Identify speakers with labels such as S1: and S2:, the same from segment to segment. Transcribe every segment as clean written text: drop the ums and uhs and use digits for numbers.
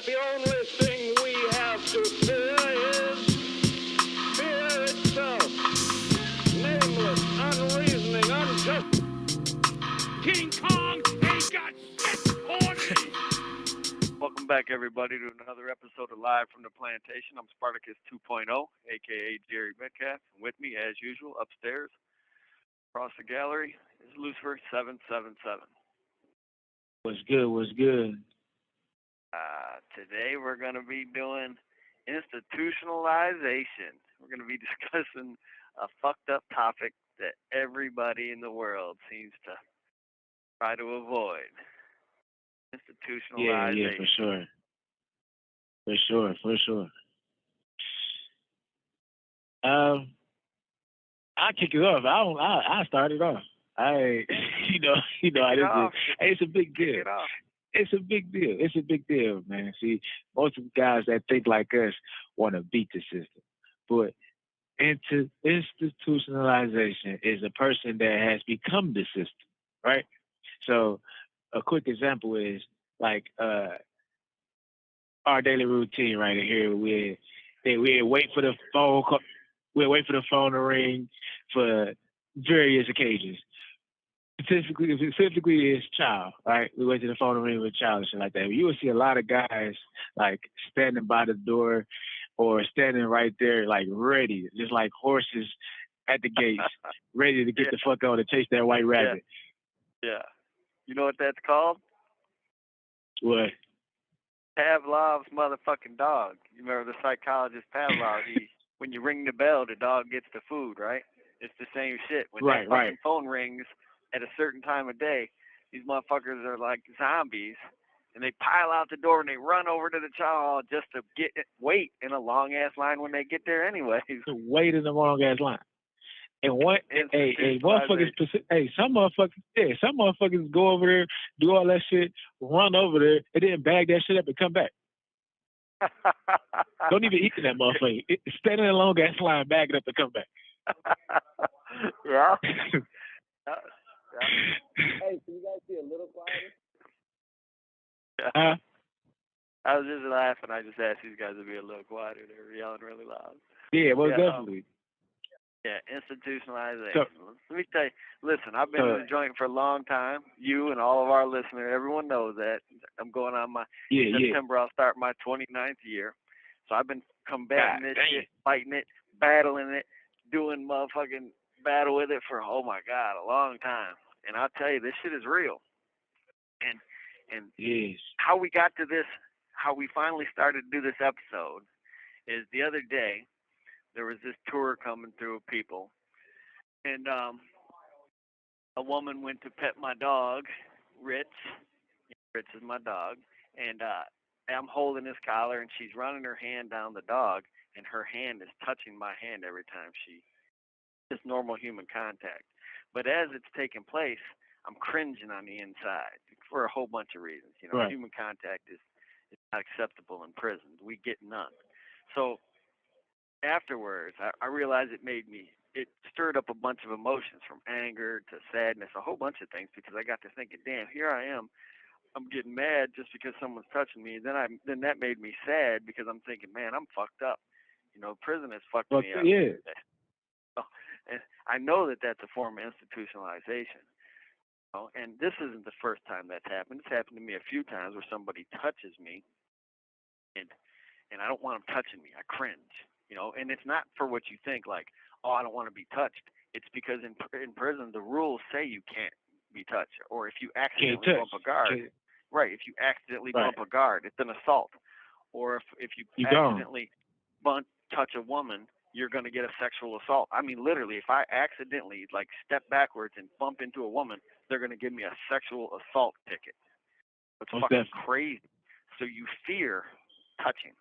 S1: The only thing we have to fear is fear itself. Nameless, unreasoning, unjust.
S2: King Kong ain't got shit on me.
S3: Welcome back, everybody, to another episode of Live from the Plantation. I'm Spartacus 2.0, a.k.a. Jerry Metcalf. And with me, as usual, upstairs, across the gallery, is Lucifer 777.
S4: What's good? What's good?
S3: Today we're going to be doing institutionalization. We're going to be discussing a fucked up topic that everybody in the world seems to try to avoid. Institutionalization.
S4: Yeah, for sure. I kick it off. I start it off. It's a big deal. It's a big deal. It's a big deal, man. See, most of the guys that think like us want to beat the system. But institutionalization is a person that has become the system, right? So a quick example is like our daily routine right here. We wait for the phone call. We wait for the phone to ring for various occasions. Specifically, it's child, right? We wait to the phone to ring with child and shit like that. You will see a lot of guys like standing by the door or standing right there, like ready, just like horses at the gates, ready to get the fuck out and chase that white rabbit.
S3: Yeah. You know what that's called?
S4: What?
S3: Pavlov's motherfucking dog. You remember the psychologist Pavlov? When you ring the bell, the dog gets the food, right? It's the same shit. When that fucking phone rings at a certain time of day, these motherfuckers are like zombies, and they pile out the door and they run over to the chow hall just to wait in a long ass line when they get there anyways.
S4: To wait in the long ass line. And some motherfuckers go over there, do all that shit, run over there, and then bag that shit up and come back. Don't even eat that motherfucker. Stand in a long ass line, bag it up, and come back.
S3: Yeah.
S5: Hey, can you guys be a little quieter?
S3: Yeah. I was just laughing. I just asked these guys to be a little quieter. They were yelling really loud.
S4: Yeah, definitely.
S3: Institutionalization. Let me tell you, listen, I've been in the joint for a long time. You and all of our listeners, everyone knows that. I'm going on September, I'll start my 29th year. So I've been combating this shit, fighting it, battling it, doing motherfucking battle with it for, oh my God, a long time. And I'll tell you, this shit is real. And
S4: yes.
S3: How we got to this, how we finally started to do this episode is the other day, there was this tour coming through of people, and a woman went to pet my dog, Ritz. Ritz is my dog, and I'm holding his collar, and she's running her hand down the dog, and her hand is touching my hand every time it's normal human contact. But as it's taking place, I'm cringing on the inside for a whole bunch of reasons. You know, Human contact is not acceptable in prisons. We get none. So afterwards, I realized it stirred up a bunch of emotions, from anger to sadness, a whole bunch of things, because I got to thinking, damn, here I am. I'm getting mad just because someone's touching me. Then that made me sad, because I'm thinking, man, I'm fucked up. You know, prison has fucked me up.
S4: Yeah.
S3: And I know that that's a form of institutionalization. You know? And this isn't the first time that's happened. It's happened to me a few times where somebody touches me, and I don't want them touching me. I cringe. You know, and it's not for what you think, like, oh, I don't want to be touched. It's because in prison the rules say you can't be touched, or if you accidentally bump a guard, right? If you accidentally bump a guard, it's an assault. Or if you accidentally touch a woman, you're going to get a sexual assault. I mean, literally, if I accidentally like step backwards and bump into a woman, they're going to give me a sexual assault ticket. It's fucking crazy. So you fear touching.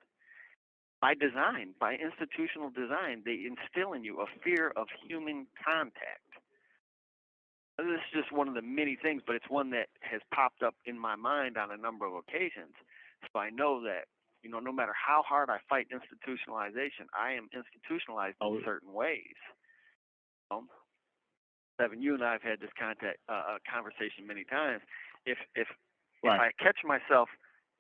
S3: By design, by institutional design, they instill in you a fear of human contact. This is just one of the many things, but it's one that has popped up in my mind on a number of occasions. So I know that, you know, no matter how hard I fight institutionalization, I am institutionalized in certain ways. Seven, you and I have had this conversation many times. If I catch myself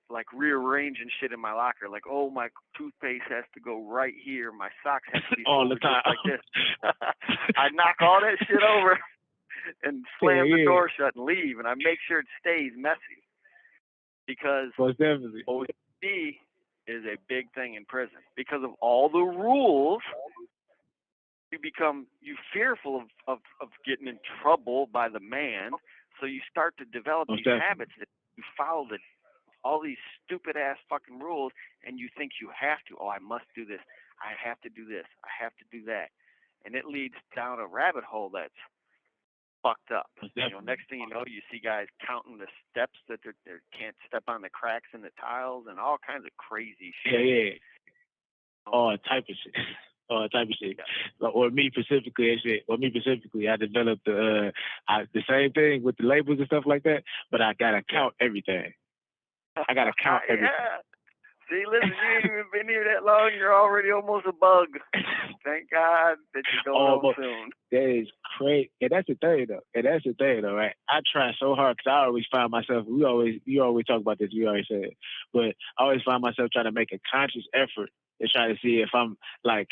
S3: like rearranging shit in my locker. Like, oh, my toothpaste has to go right here. My socks have to be
S4: all the
S3: folded
S4: time.
S3: just like this. I knock all that shit over and slam the door shut and leave, and I make sure it stays messy. Because
S4: most definitely.
S3: OCD is a big thing in prison. Because of all the rules, you fearful of getting in trouble by the man, so you start to develop
S4: most
S3: these
S4: definitely.
S3: habits that you follow all these stupid ass fucking rules, and you think you have to. Oh, I must do this. I have to do this. I have to do that, and it leads down a rabbit hole that's fucked up. You know, next thing you know, you see guys counting the steps that they can't step on the cracks in the tiles and all kinds of crazy shit.
S4: Yeah. All type of shit. All type of shit. Yeah. Or me specifically, I developed the same thing with the labels and stuff like that, but I gotta count everything. I gotta count everything.
S3: Yeah. See, listen, you ain't even been here that long. You're already almost a bug. Thank God that you're going home soon.
S4: That is crazy. And that's the thing, though. Right? I try so hard because I always find myself, you always talk about this, you always say it, but I always find myself trying to make a conscious effort to try to see if I'm, like,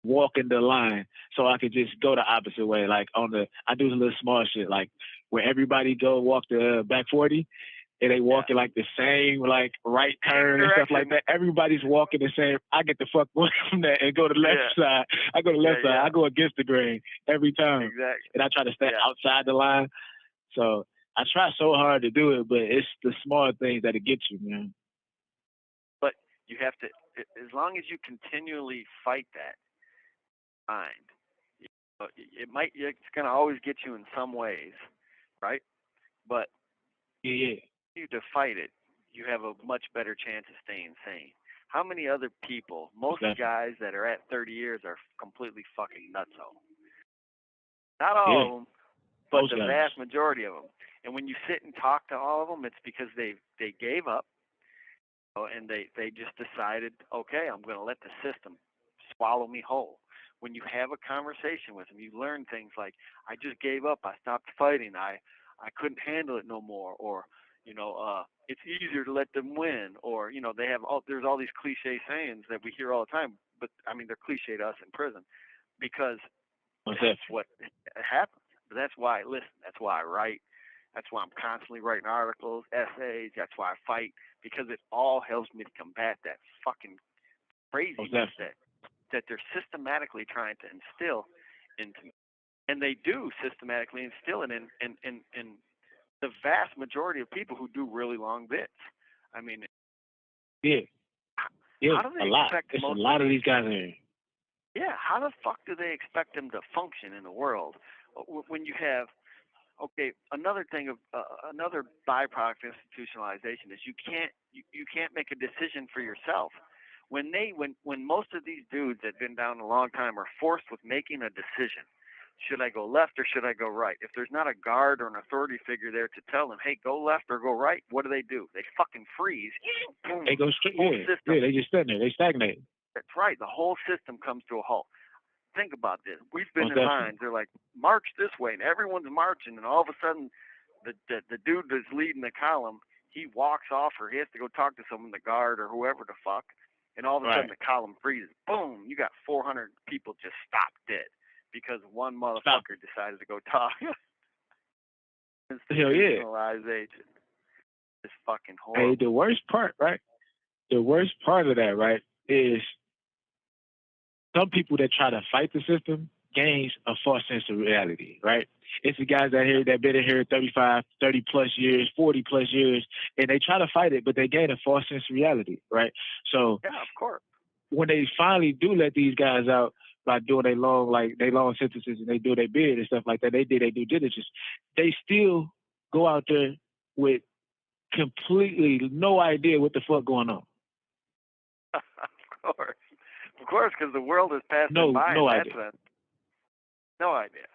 S4: walking the line so I could just go the opposite way. Like, I do a little small shit, like, where everybody go walk the back 40, and they walking like the same, like, right turn and stuff like that. Everybody's walking the same. I get the fuck away from that and go to the left side. I go to the left side. I go against the grain every time.
S3: Exactly.
S4: And I try to stay outside the line. So I try so hard to do it, but it's the small things that it gets you, man.
S3: But you have to, as long as you continually fight that mind, it's going to always get you in some ways, right? But you to fight it, you have a much better chance of staying sane. How many other people, most guys that are at 30 years are completely fucking nutso. Not all of them, but the vast majority of them. And when you sit and talk to all of them, it's because they gave up, and they just decided, okay, I'm going to let the system swallow me whole. When you have a conversation with them, you learn things like, I just gave up, I stopped fighting, I couldn't handle it no more, or it's easier to let them win, or there's all these cliche sayings that we hear all the time, but I mean they're cliche to us in prison because that's what happens. But that's why I write. That's why I'm constantly writing articles, essays. That's why I fight, because it all helps me to combat that fucking craziness that they're systematically trying to instill into me, and they do systematically instill it in the vast majority of people who do really long bits. I mean, how do they expect
S4: a lot of these guys in here.
S3: Yeah, how the fuck do they expect them to function in the world when you have? Okay, another thing of another byproduct of institutionalization is you can't make a decision for yourself. When most of these dudes that have been down a long time are forced with making a decision. Should I go left or should I go right? If there's not a guard or an authority figure there to tell them, hey, go left or go right, what do? They fucking freeze. Boom.
S4: They go straight. They just stand there. They stagnate.
S3: That's right. The whole system comes to a halt. Think about this. We've been in lines. They're like, march this way, and everyone's marching, and all of a sudden, the dude that's leading the column, he walks off or he has to go talk to someone, the guard or whoever the fuck, and all of a sudden the column freezes. Boom! You got 400 people just stop dead. Because one motherfucker decided to go talk. Institutionalization. It's fucking horrible.
S4: Hey, the worst part, right? The worst part of that, right, is some people that try to fight the system gains a false sense of reality, right? It's the guys that been in here 35, 30 plus years, 40 plus years, and they try to fight it, but they gain a false sense of reality, right? So
S3: yeah, of course.
S4: When they finally do let these guys out, by doing their long sentences and they do their bid and stuff like that, they did their due diligence. They still go out there with completely no idea what the fuck going on.
S3: Of course, because the world is passing by.
S4: No idea.
S3: No idea.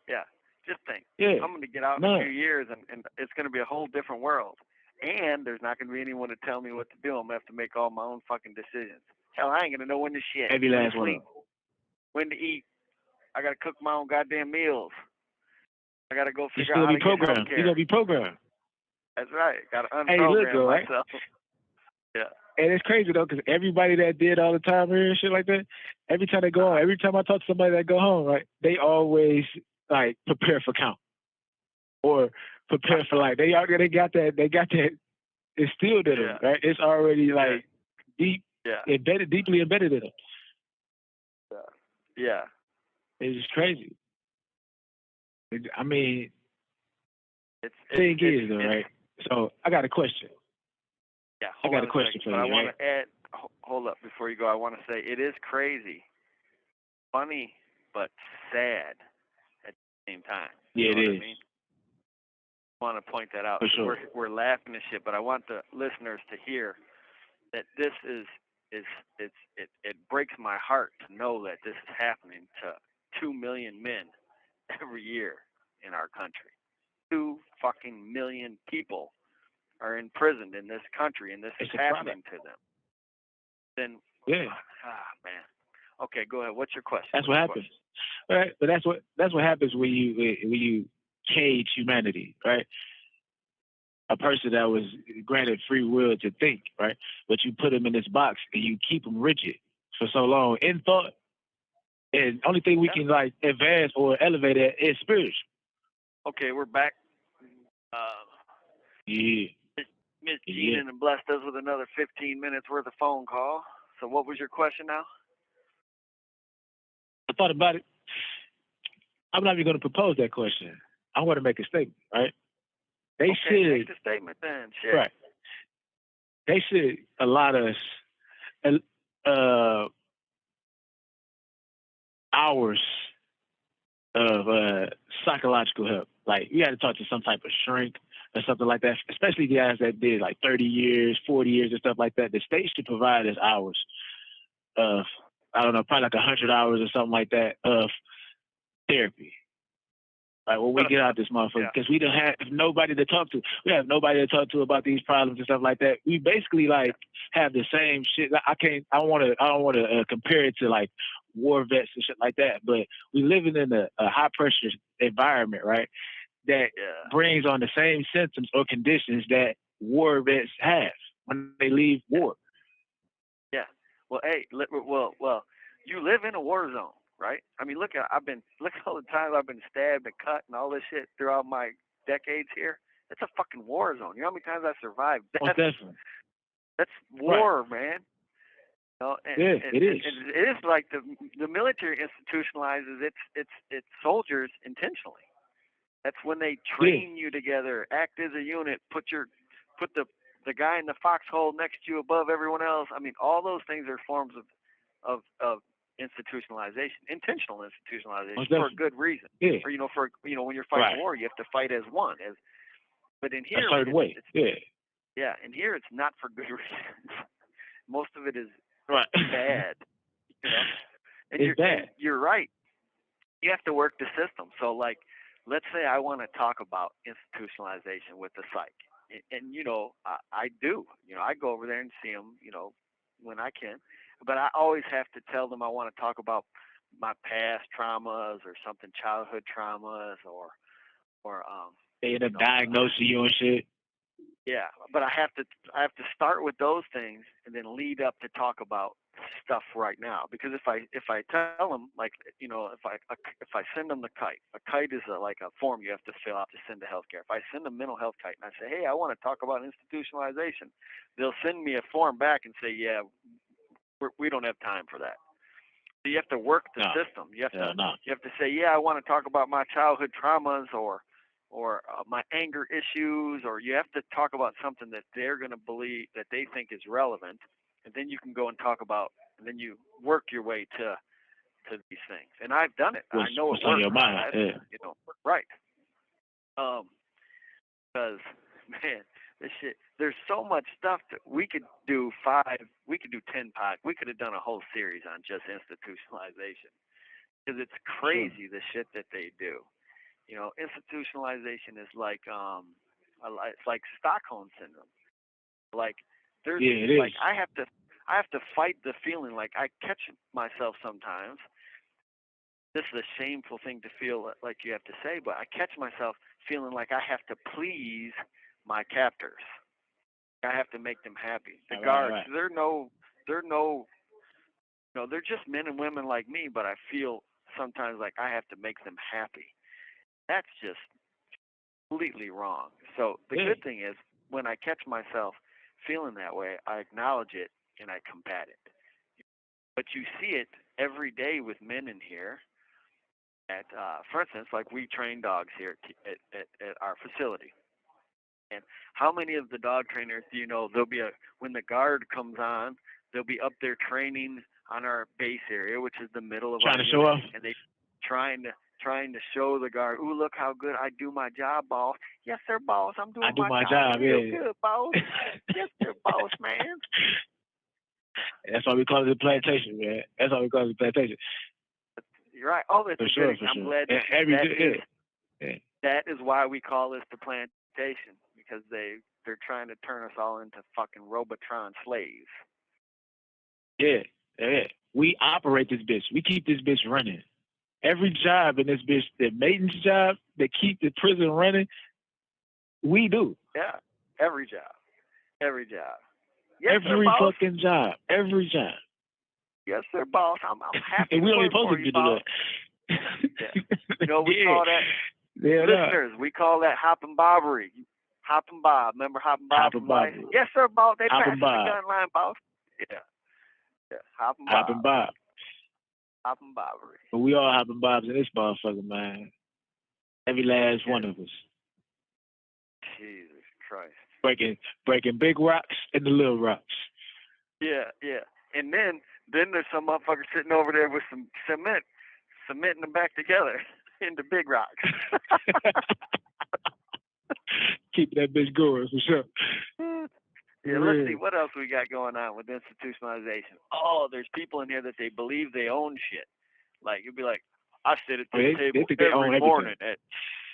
S3: Yeah, just think.
S4: Yeah.
S3: I'm going to get out in a few years, and it's going to be a whole different world. And there's not going to be anyone to tell me what to do. I'm going to have to make all my own fucking decisions. Hell, I ain't going to know when to shit.
S4: Every last one.
S3: When to eat. I got to cook my own goddamn meals. I got to go figure out how to get healthcare.
S4: You're going to be programmed.
S3: That's right. Got to
S4: Hey, look,
S3: unprogram
S4: though, right?
S3: myself. Yeah.
S4: And it's crazy though, because everybody that did all the time here and shit like that, every time they go home, every time I talk to somebody that go home, right, they always like prepare for count or prepare for like they got that instilled in them, right? It's already like deeply embedded in them.
S3: Yeah.
S4: It's just crazy. I mean,
S3: thing
S4: is though, right? So I got a question.
S3: Yeah,
S4: I got a question for you.
S3: I want to add. Hold up before you go. I want to say it is crazy, funny, but sad at the same time.
S4: Yeah,
S3: you know
S4: it
S3: what
S4: is.
S3: I mean? I want to point that out.
S4: For sure.
S3: We're laughing and shit, but I want the listeners to hear that this it breaks my heart to know that this is happening to 2 million men every year in our country. 2 fucking million people are imprisoned in this country, and this is happening to them. Then, man. Okay, go ahead. What's your question?
S4: That's what happens. Right, but that's what happens when you cage humanity, right? A person that was granted free will to think, right? But you put him in this box and you keep him rigid for so long in thought. And the only thing we can like advance or elevate it is spiritual.
S3: Okay, we're back. Miss Jean and blessed us with another 15 minutes worth of phone call. So what was your question now?
S4: I thought about it. I'm not even going to propose that question. I want to make a statement, right? They should
S3: make the statement then. Shit.
S4: Right. They should allot us hours of psychological help. Like you got to talk to some type of shrink or something like that, especially guys that did like 30 years, 40 years and stuff like that. The state should provide us hours of, I don't know, probably like 100 hours or something like that of therapy. Like when we get out this motherfucker, because we don't have nobody to talk to. We have nobody to talk to about these problems and stuff like that. We basically like have the same shit. I don't want to compare it to like war vets and shit like that. But we living in a high pressure environment, right? That brings on the same symptoms or conditions that war vets have when they leave war.
S3: Yeah. Well, hey, you live in a war zone. Right? I mean, look all the times I've been stabbed and cut and all this shit throughout my decades here. It's a fucking war zone. You know how many times I survived death?
S4: Most definitely.
S3: That's war, man. You know,
S4: it is.
S3: It is like the military institutionalizes its soldiers intentionally. That's when they train you together, act as a unit, put the guy in the foxhole next to you above everyone else. I mean, all those things are forms of institutionalization, intentional institutionalization for a good reason.
S4: Yeah.
S3: Or when you're fighting war, you have to fight as one. But in here,
S4: a certain way.
S3: Yeah, in here it's not for good reasons. Most of it is bad. You know? And
S4: it's bad.
S3: You're right. You have to work the system. So, like, let's say I want to talk about institutionalization with the psych, and I do. I go over there and see them. When I can. But I always have to tell them I want to talk about my past traumas or something, childhood traumas, or
S4: they end up diagnosing you and shit.
S3: Yeah, but I have to start with those things and then lead up to talk about stuff right now. Because if I tell them, like, if I send them the kite, a kite is like a form you have to fill out to send to healthcare. If I send them mental health kite and I say, hey, I want to talk about institutionalization, they'll send me a form back and say, yeah, we don't have time for that. So you have to work the system. You have to say, yeah, I want to talk about my childhood traumas or my anger issues, or you have to talk about something that they're going to believe that they think is relevant, and then you can go and talk about, and then you work your way to these things. And I've done it. I know it works.
S4: On your mind.
S3: Right. Because man, this shit. There's so much stuff that we could do 10 we could have done a whole series on just institutionalization, because it's crazy the shit that they do. Institutionalization is like it's like Stockholm syndrome. Like there's like I have to fight the feeling. Like I catch myself sometimes. This is a shameful thing to feel like you have to say, but I catch myself feeling like I have to please my captors. I have to make them happy. The
S4: Right,
S3: guards,
S4: right.
S3: they're just men and women like me, but I feel sometimes like I have to make them happy. That's just completely wrong. So the good thing is when I catch myself feeling that way, I acknowledge it and I combat it. But you see it every day with men in here. At, for instance, like we train dogs here at our facility. And how many of the dog trainers do you know? When the guard comes on, they'll be up there training on our base area, which is the middle of
S4: Trying
S3: our
S4: to show off?
S3: and they trying to show the guard, ooh, look how good I do my job, boss. Yes, sir, boss. I'm doing
S4: my job,
S3: real
S4: yeah.
S3: good, boss. Yes, sir, boss, man.
S4: That's why we call it the plantation, man. That's why we call it the plantation.
S3: You're right. Oh, that's
S4: For
S3: a
S4: sure,
S3: good.
S4: for
S3: I'm
S4: sure.
S3: glad that is why we call this the plantation, because they're trying to turn us all into fucking Robotron slaves.
S4: Yeah. We operate this bitch. We keep this bitch running. Every job in this bitch, the maintenance job that keep the prison running, we do.
S3: Yeah, every job. Yes,
S4: every
S3: sir, boss.
S4: fucking job. Every job.
S3: Yes, sir, boss. I'm happy.
S4: And we
S3: to
S4: only
S3: work
S4: supposed
S3: for
S4: to
S3: you,
S4: do
S3: boss.
S4: that.
S3: Yeah. You know, we call that listeners. We call that hop and bobbery. Hop and bob. Remember hop and bob?
S4: Hop and bob.
S3: Yes, sir, boss. They
S4: Hop
S3: passed
S4: and
S3: the
S4: bob.
S3: gun line, boss. Yeah. Hop and bob.
S4: Hop and bob.
S3: Hop and bobbery.
S4: But we all hop and bobs in this motherfucker, man. Every last one of us.
S3: Jesus Christ.
S4: Breaking big rocks and the little rocks.
S3: Yeah. And then there's some motherfucker sitting over there with some cementing them back together into big rocks.
S4: Keep that bitch going for sure.
S3: Yeah, let's see what else we got going on with institutionalization. Oh, there's people in here that they believe they own shit. Like you'll be like, I sit at this table every morning at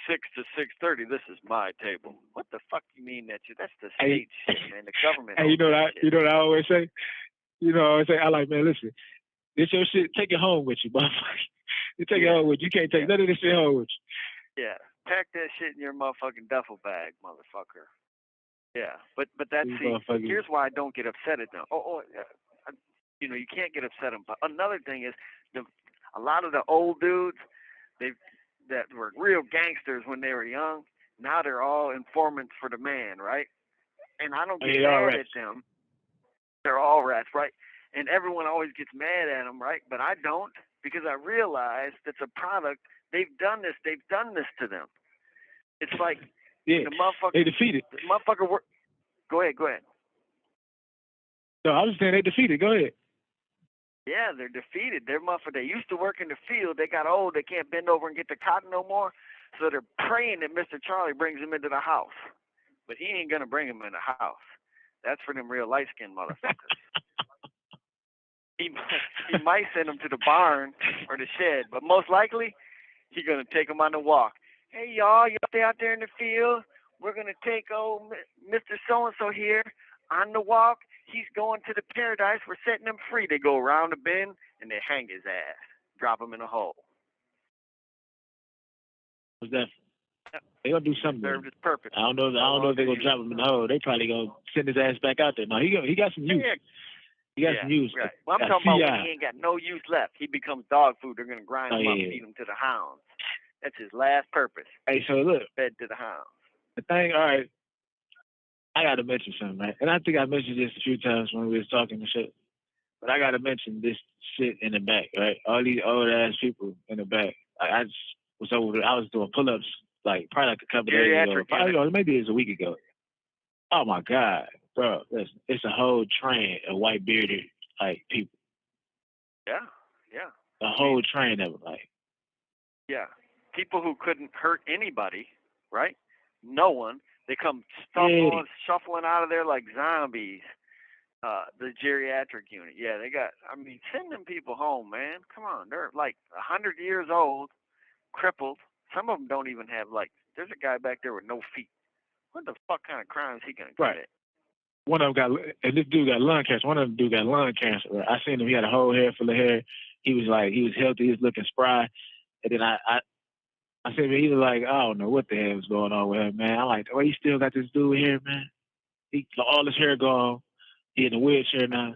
S3: 6 to 6:30. This is my table. What the fuck you mean that's the state shit, man. The government.
S4: Hey, you know what I always say? I like, man, listen, this your shit, take it home with you, motherfucker. You take it home with you. You can't take none of this shit home with you.
S3: Yeah. Pack that shit in your motherfucking duffel bag, motherfucker. Yeah. But that's here's why I don't get upset at them. You can't get upset at them. But another thing is a lot of the old dudes, that were real gangsters when they were young, now they're all informants for the man, right? And I don't get mad at them. They're all rats, right? And everyone always gets mad at them, right? But I don't, because I realize that's a product. They've done this to them. It's like the motherfucker.
S4: They defeated.
S3: The motherfucker work. Go ahead.
S4: No, I was saying they defeated. Go ahead.
S3: Yeah, they're defeated. They're motherfucker. They used to work in the field. They got old. They can't bend over and get the cotton no more. So they're praying that Mr. Charlie brings them into the house. But he ain't gonna bring them in the house. That's for them real light-skinned motherfuckers. He might send them to the barn or the shed, but most likely he's gonna take them on the walk. Hey y'all stay out there in the field. We're gonna take old Mr. So-and-so here on the walk. He's going to the paradise. We're setting him free. They go around the bend and they hang his ass, drop him in a hole.
S4: What's that? They gonna do something.
S3: Served its purpose.
S4: I don't know if they gonna drop him in the hole. They probably gonna send his ass back out there. No, he got some use. He got some use.
S3: Right. Well, I'm talking about when he ain't got no use left. He becomes dog food. They're gonna grind him up and feed him to the hounds. That's his last purpose.
S4: Hey, so look.
S3: Fed to the hounds.
S4: The thing, all right. I gotta mention something, right? And I think I mentioned this a few times when we was talking and shit. But I gotta mention this shit in the back, right? All these old ass people in the back. Like, I was doing pull-ups probably a couple days ago. Probably, maybe it was a week ago. Oh my God, bro! It's a whole train of white bearded people.
S3: Yeah.
S4: A whole train of them,
S3: Yeah, people who couldn't hurt anybody, right? No one. They come shuffling out of there like zombies. The geriatric unit. Yeah, send them people home, man. Come on. They're like 100 years old, crippled. Some of them don't even have, there's a guy back there with no feet. What the fuck kind of crime is he going to commit?
S4: One of them and this dude got lung cancer. One of them dude got lung cancer. I seen him. He had a whole head full of hair. He was healthy. He was looking spry. And then I said, man, he was like, I don't know what the hell is going on with him, man. I'm like, oh, he still got this dude here, man. He all his hair gone. He in a wheelchair now.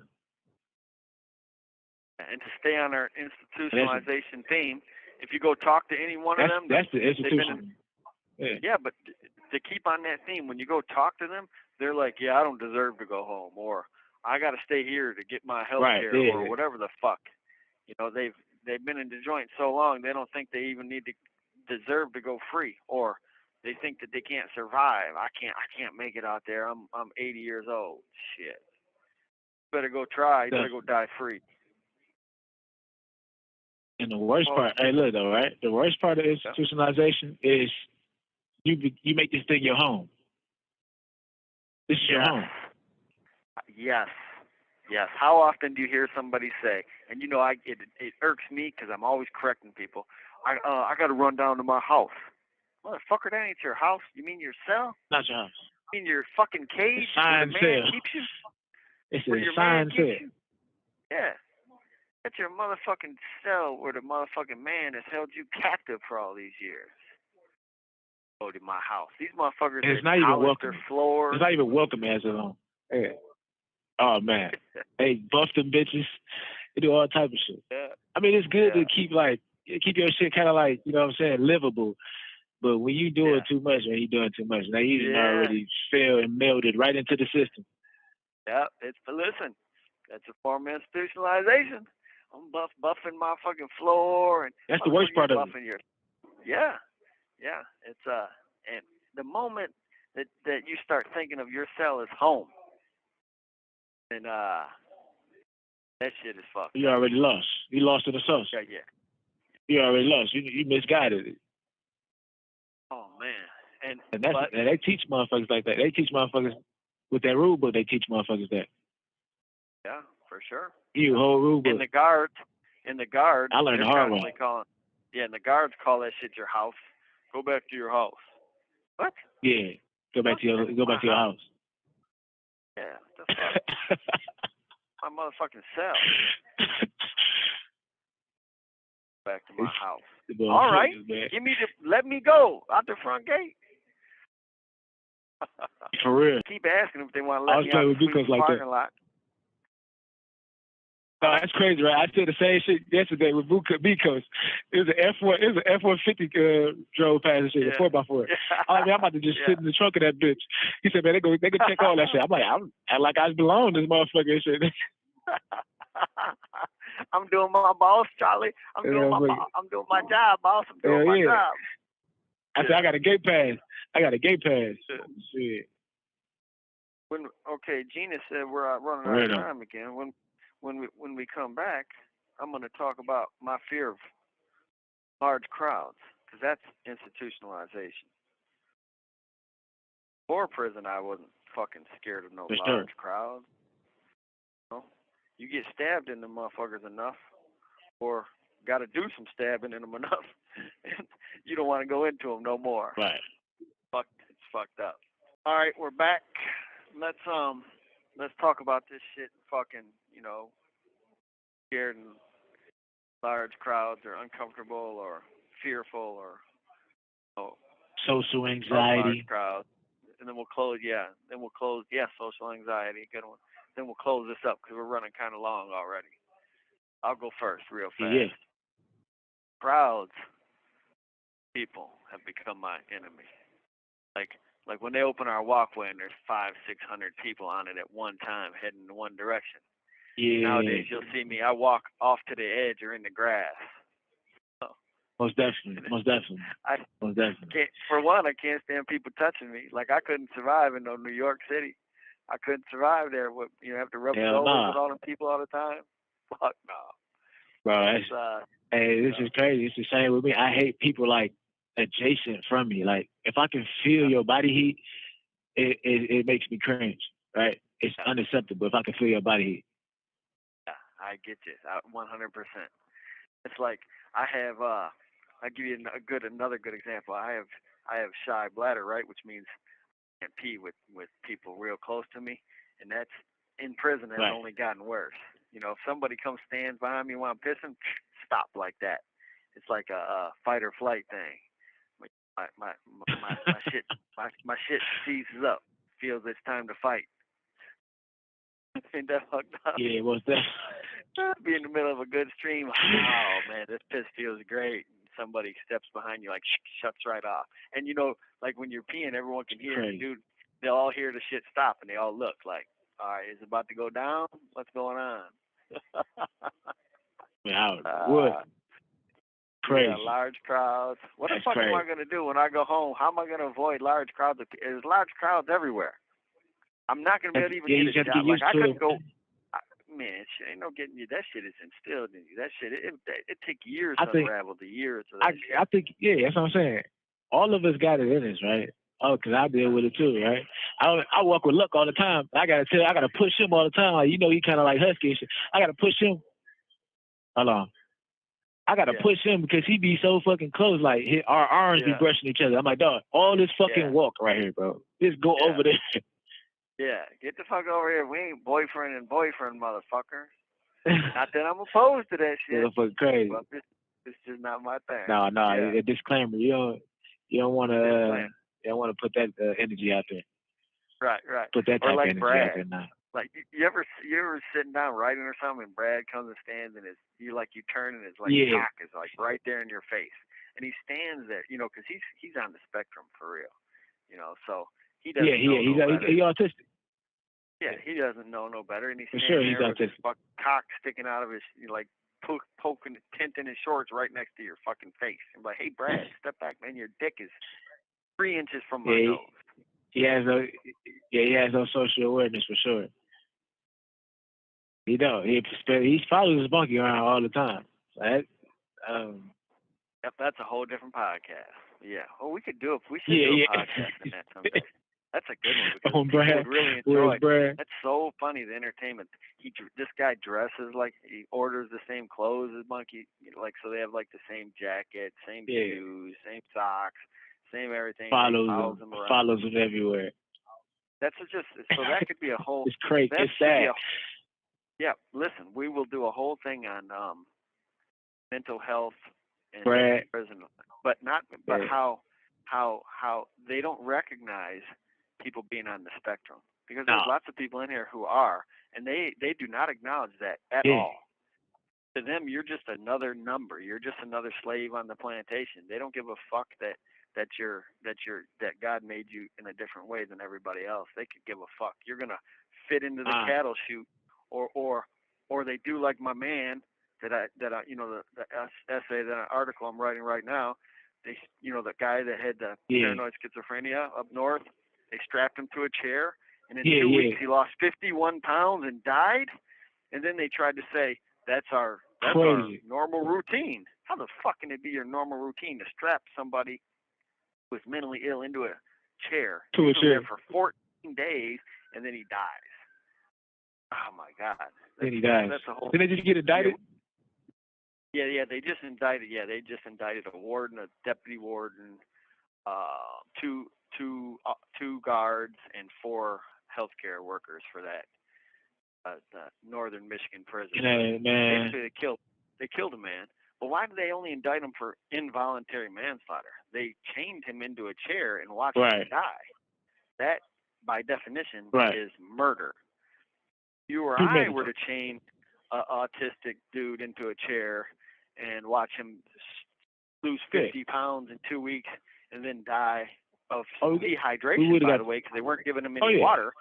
S3: And to stay on our institutionalization theme, if you go talk to any one of them,
S4: that's the institution.
S3: Yeah, but to keep on that theme, when you go talk to them, they're like, yeah, I don't deserve to go home, or I got to stay here to get my health care, or whatever the fuck. You know, they've been in the joint so long, they don't think they even need to deserve to go free, or they think that they can't survive. I can't make it out there. I'm 80 years old. Shit. Better go try. You better go die free.
S4: And the worst part, hey, look though, right? The worst part of institutionalization is you make this thing your home. This is your home.
S3: Yes. Yes. How often do you hear somebody say, and you know, it irks me because I'm always correcting people. I got to run down to my house. Motherfucker, that ain't your house. You mean your cell?
S4: Not your house.
S3: You mean your fucking cage
S4: where
S3: the man keeps you?
S4: It's
S3: where
S4: a
S3: your
S4: sign
S3: man keeps you? Yeah. That's your motherfucking cell where the motherfucking man has held you captive for all these years. Go to my house. These motherfuckers,
S4: it's not even welcome.
S3: Their floors.
S4: It's not even welcome as a home. Yeah. Oh man, they buff them bitches. They do all type of shit.
S3: Yeah.
S4: I mean, it's good to keep your shit kind of like, you know what I'm saying, livable. But when you doing too much, man, you doing too much. Now you done already fell and melded right into the system.
S3: Yeah, listen, that's a form of institutionalization. I'm buffing my fucking floor, and
S4: that's the worst part of it.
S3: Yeah. It's and the moment that you start thinking of your cell as home, and that shit is fucked.
S4: You already lost. You lost to the source.
S3: Yeah.
S4: You already lost. You misguided it.
S3: Oh man, and
S4: they teach motherfuckers like that. They teach motherfuckers with that rule book. They teach motherfuckers that.
S3: Yeah, for sure.
S4: You whole rule book.
S3: And the guards.
S4: I learned the hard way.
S3: And the guards call that shit your house. Go back to your house. What?
S4: Yeah. Go back to your house.
S3: Yeah. What the fuck? My motherfucking cell. Back to my house. All right. Let me go out the front gate.
S4: For real.
S3: Keep asking them if they want to let me out the parking lot.
S4: No, that's crazy, right? I said the same shit yesterday with Bicos. It was an F-150 drove past and shit, a 4x4. I'm about to just sit in the trunk of that bitch. He said, man, they go check all that shit. I'm like, I belong to this motherfucker and shit.
S3: I'm doing my boss, Charlie. I'm doing my job, boss. I'm doing my job.
S4: I said, I got a gate pass. Shit.
S3: Gina said we're running out of time again. When we come back, I'm going to talk about my fear of large crowds, because that's institutionalization. Before prison, I wasn't fucking scared of no large crowds. You know? You get stabbed in the motherfuckers enough, or got to do some stabbing in them enough, and you don't want to go into them no more.
S4: Right.
S3: It's fucked up. All right, we're back. Let's talk about this shit. Fucking, scared and large crowds, or uncomfortable, or fearful, or
S4: social anxiety.
S3: Large crowds. And then we'll close. Social anxiety, good one. Then we'll close this up because we're running kind of long already. I'll go first, real fast.
S4: Yeah.
S3: Crowds, people have become my enemy. Like when they open our walkway and there's 500-600 people on it at one time heading in one direction.
S4: Yeah.
S3: Nowadays you'll see me. I walk off to the edge or in the grass. So,
S4: Most definitely.
S3: For one, I can't stand people touching me. Like I couldn't survive in New York City. I couldn't survive there. Have to rub shoulders with all them people all the time. Fuck no.
S4: Bro, this is crazy. It's the same with me. I hate people like adjacent from me. Like if I can feel your body heat, it makes me cringe. Right? It's unacceptable if I can feel your body heat.
S3: Yeah, I get you. 100%. It's like I have. I'll give you another good example. I have shy bladder, right, which means I can't pee with people real close to me, and that's in prison. It's only gotten worse. If somebody comes stands behind me while I'm pissing, stop like that. It's like a fight or flight thing. my shit seizes up. Feels it's time to fight. Ain't that fucked up?
S4: Yeah, what's that?
S3: Be in the middle of a good stream. Oh man, this piss feels great. Somebody steps behind you, like shuts right off. And you know, like when you're peeing, everyone can hear it. Dude, they'll all hear the shit stop, and they all look like, all right, is it about to go down? What's going on?
S4: What? Crazy.
S3: Yeah, large crowds. What the fuck
S4: crazy.
S3: am I gonna do when I go home? How am I gonna avoid large crowds? There's large crowds everywhere. I'm not gonna be able to even get a job. Like I couldn't go. Man, shit ain't no getting you. That shit is instilled in you. That shit, it take years to unravel the years of that shit.
S4: I think, yeah, that's what I'm saying. All of us got it in us, right? Oh, because I deal with it too, right? I walk with Luck all the time. I gotta push him all the time. Like, you know, he kind of like husky and shit. I gotta push him. Hold on. I gotta push him because he be so fucking close. Like our arms be brushing each other. I'm like, dog, all this fucking walk right here, bro. Just go over there.
S3: Yeah, get the fuck over here. We ain't boyfriend and boyfriend, motherfucker. Not that I'm opposed to that shit.
S4: That's fucking crazy.
S3: But it's just not my thing.
S4: No. A disclaimer. You don't want to put that energy out there.
S3: Right.
S4: Put that type of energy
S3: Brad.
S4: out there now.
S3: Like you ever sitting down writing or something, and Brad comes and stands and you turn and his like cock is like right there in your face, and he stands there, you know, because he's on the spectrum for real, you know, so he doesn't know no better.
S4: He's autistic.
S3: Yeah, he doesn't know no better, and he's
S4: for
S3: standing
S4: sure he's
S3: there
S4: autistic.
S3: with his cock sticking out of his, like poking, tinting his shorts right next to your fucking face. I'm like, hey Brad, step back, man, your dick is 3 inches from my nose.
S4: He has no social awareness for sure. He don't. He follows his monkey around all the time. Right?
S3: Yep, that's a whole different podcast. Yeah. Oh, we should do a podcast on that someday. That's a good one because people would really enjoy it. That's so funny, the entertainment. This guy dresses like he orders the same clothes as Monkey, like so they have like the same jacket, same shoes, same socks, same everything.
S4: Follows him everywhere.
S3: That's just so that could be a whole.
S4: It's crazy. It's sad.
S3: Yeah, listen, we will do a whole thing on mental health and prison, but how they don't recognize people being on the spectrum, because there's lots of people in here who are, and they do not acknowledge that at all. To them, you're just another number. You're just another slave on the plantation. They don't give a fuck that God made you in a different way than everybody else. They could give a fuck. You're gonna fit into the cattle chute. Or they do like my man that I you know the essay, that article I'm writing right now. They, you know, the guy that had the paranoid schizophrenia up north. They strapped him to a chair, and in 2 weeks he lost 51 pounds and died. And then they tried to say that's our normal routine. How the fuck can it be your normal routine to strap somebody who's mentally ill into a chair?
S4: To a chair
S3: there for 14 days, and then he dies. Oh my God!
S4: Then he dies.
S3: That's a whole.
S4: Did they just get indicted?
S3: Yeah. They just indicted. Yeah, they just indicted a warden, a deputy warden, two guards, and 4 healthcare workers for that the Northern Michigan prison.
S4: Man.
S3: Basically, they killed a man. But why did they only indict him for involuntary manslaughter? They chained him into a chair and watched him die. That, by definition, is murder. You or I were to chain an autistic dude into a chair and watch him lose 50 pounds in 2 weeks and then die of dehydration, by the way, because they weren't giving him any water,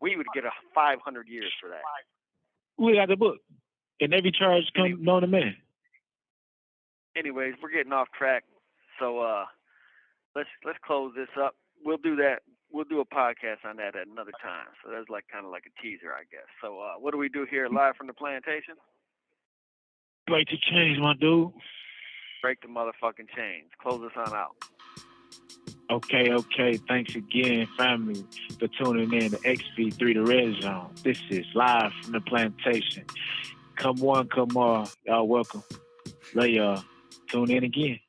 S3: we would get 500 years for that.
S4: We got the book. And every charge comes known to man.
S3: Anyways, we're getting off track. So let's close this up. We'll do that. We'll do a podcast on that at another time. So that's kind of like a teaser, I guess. So what do we do here live from the plantation?
S4: Break the chains, my dude.
S3: Break the motherfucking chains. Close us on out.
S4: Okay. Thanks again, family, for tuning in to XP3 The Red Zone. This is live from the plantation. Come one, come all. Y'all welcome. Love y'all. Tune in again.